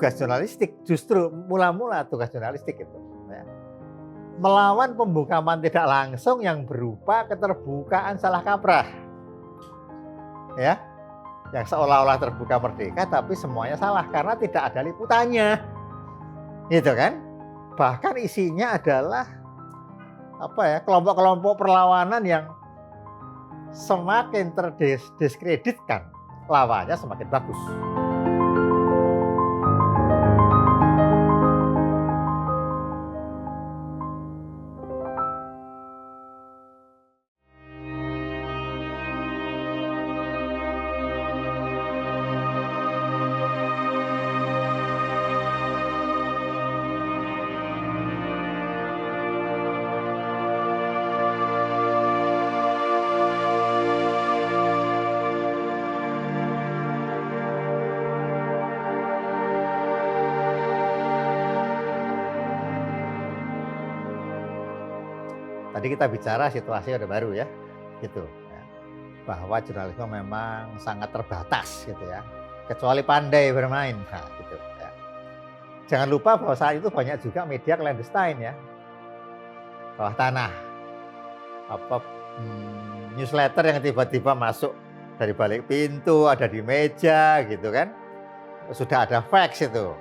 tugas jurnalistik, justru mula-mula tugas jurnalistik itu ya, melawan pembungkaman tidak langsung yang berupa keterbukaan salah kaprah ya, yang seolah-olah terbuka merdeka tapi semuanya salah karena tidak ada liputannya gitu kan. Bahkan isinya adalah kelompok-kelompok perlawanan yang semakin terdiskreditkan, lawannya semakin bagus. Tadi kita bicara situasi udah baru ya, gitu. Ya. Bahwa jurnalisme memang sangat terbatas gitu ya, kecuali pandai bermain, nah, gitu. Ya. Jangan lupa bahwa saat itu banyak juga media clandestine ya, bawah tanah, newsletter yang tiba-tiba masuk dari balik pintu, ada di meja gitu kan, sudah ada fax itu,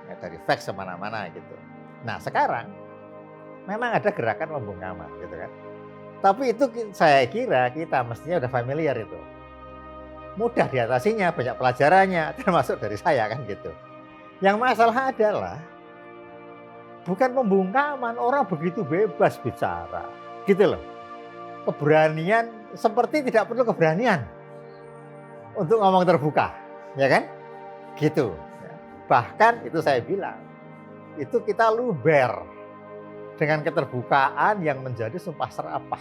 ya, dari fax kemana-mana gitu. Nah sekarang memang ada gerakan pembungkaman gitu kan. Tapi itu saya kira kita mestinya udah familiar itu. Mudah diatasinya, banyak pelajarannya, termasuk dari saya kan gitu. Yang masalah adalah bukan pembungkaman, orang begitu bebas bicara. Gitu loh. Keberanian seperti tidak perlu keberanian untuk ngomong terbuka, ya kan? Gitu. Bahkan itu saya bilang, itu kita luber dengan keterbukaan yang menjadi sumpah serapah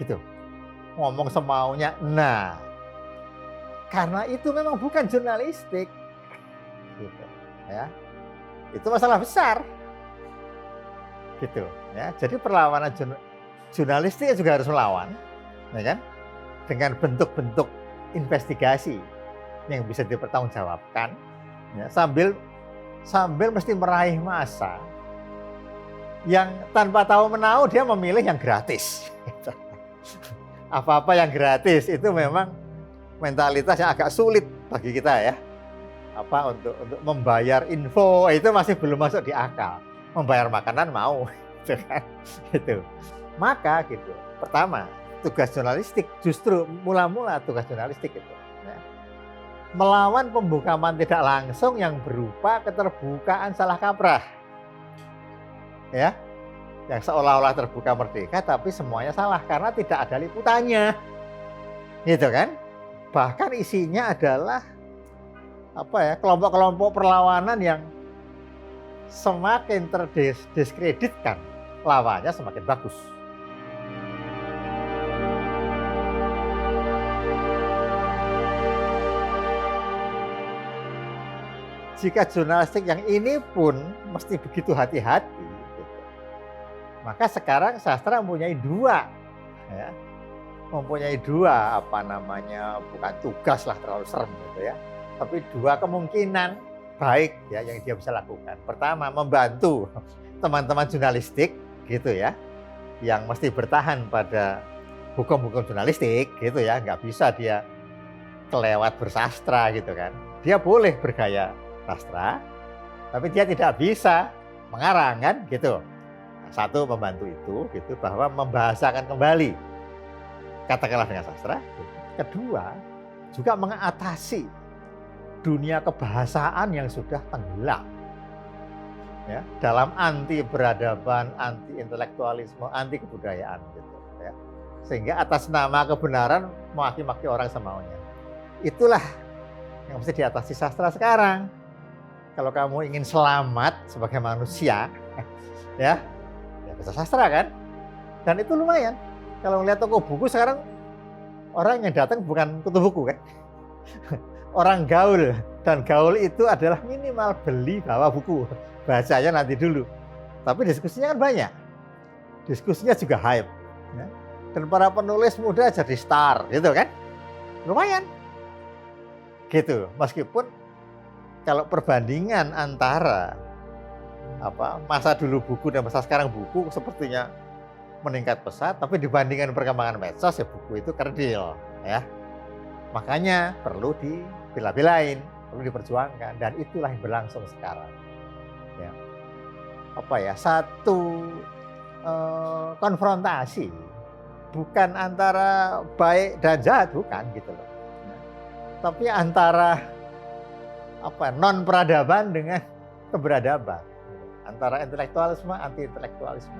gitu, ngomong semaunya. Nah karena itu memang bukan jurnalistik gitu ya, itu masalah besar gitu ya. Jadi perlawanan jurnalistik juga harus melawan ya kan, dengan bentuk-bentuk investigasi yang bisa dipertanggungjawabkan ya, sambil mesti meraih massa yang tanpa tahu menahu dia memilih yang gratis. Apa-apa yang gratis itu memang mentalitas yang agak sulit bagi kita ya. Untuk membayar info itu masih belum masuk di akal. Membayar makanan mau, gitu kan? Gitu. Maka gitu. Pertama, tugas jurnalistik, justru mula-mula tugas jurnalistik itu ya, melawan pembungkaman tidak langsung yang berupa keterbukaan salah kaprah. Ya, yang seolah-olah terbuka merdeka tapi semuanya salah karena tidak ada liputannya gitu kan. Bahkan isinya adalah kelompok-kelompok perlawanan yang semakin terdiskreditkan, lawannya semakin bagus. Jika jurnalistik yang ini pun mesti begitu hati-hati, maka sekarang sastra mempunyai dua ya, bukan tugas lah terlalu serem gitu ya, tapi dua kemungkinan baik ya yang dia bisa lakukan. Pertama, membantu teman-teman jurnalistik gitu ya, yang mesti bertahan pada hukum-hukum jurnalistik gitu ya, nggak bisa dia kelewat bersastra gitu kan. Dia boleh bergaya sastra, tapi dia tidak bisa mengarang kan gitu. Satu, membantu itu gitu, bahwa membahasakan kembali katakanlah dengan sastra. Kedua, juga mengatasi dunia kebahasaan yang sudah tenggelam ya, dalam anti peradaban, anti intelektualisme, anti kebudayaan gitu ya. Sehingga atas nama kebenaran maki-maki orang semaunya. Itulah yang mesti diatasi sastra sekarang. Kalau kamu ingin selamat sebagai manusia ya baca sastra kan, dan itu lumayan. Kalau melihat toko buku sekarang, orang yang datang bukan kutu buku kan, orang gaul, dan gaul itu adalah minimal beli bawa buku, bacanya nanti dulu. Tapi diskusinya kan banyak, diskusinya juga hype ya. Dan para penulis muda jadi star gitu kan, lumayan gitu. Meskipun kalau perbandingan antara masa dulu buku dan masa sekarang buku sepertinya meningkat pesat, tapi dibandingkan perkembangan medsos ya buku itu kerdil ya. Makanya perlu dibela-belain, perlu diperjuangkan, dan itulah yang berlangsung sekarang. Ya. Satu konfrontasi, bukan antara baik dan jahat, bukan gitu loh. Tapi antara non peradaban dengan keberadaban, antara intelektualisme anti intelektualisme.